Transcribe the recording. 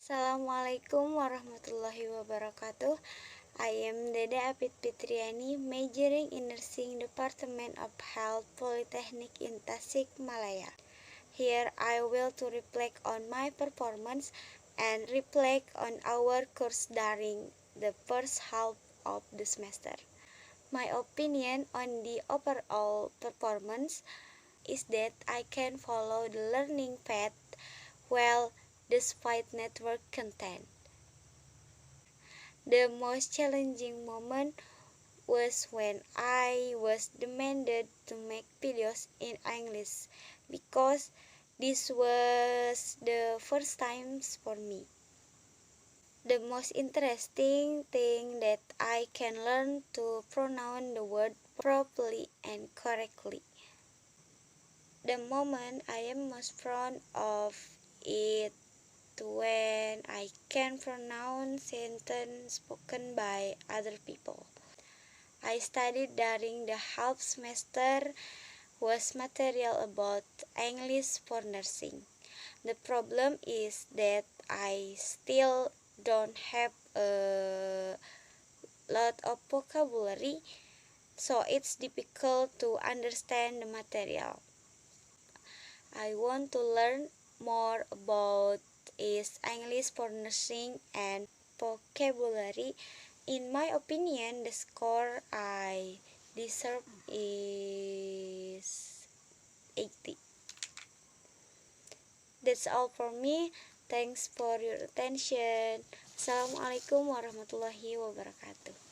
Assalamualaikum warahmatullahi wabarakatuh. I am Dede Apit Fitriani, majoring in Nursing Department of Health Polytechnic in Tasikmalaya. Here I will to reflect on my performance and reflect on our course during the first half of the semester. My opinion on the overall performance is that I can follow the learning path well despite network content. The most challenging moment was when I was demanded to make videos in English because this was the first time for me. The most interesting thing that I can learn to pronounce the word properly and correctly. The moment I am most proud of it when I can pronounce sentences spoken by other people. I studied during the half semester was material about English for nursing. The problem is that I still don't have a lot of vocabulary, so it's difficult to understand the material. I want to learn more about is English for nursing and vocabulary. In my opinion, the score I deserve is 80. That's all for me. Thanks for your attention. Assalamualaikum warahmatullahi wabarakatuh.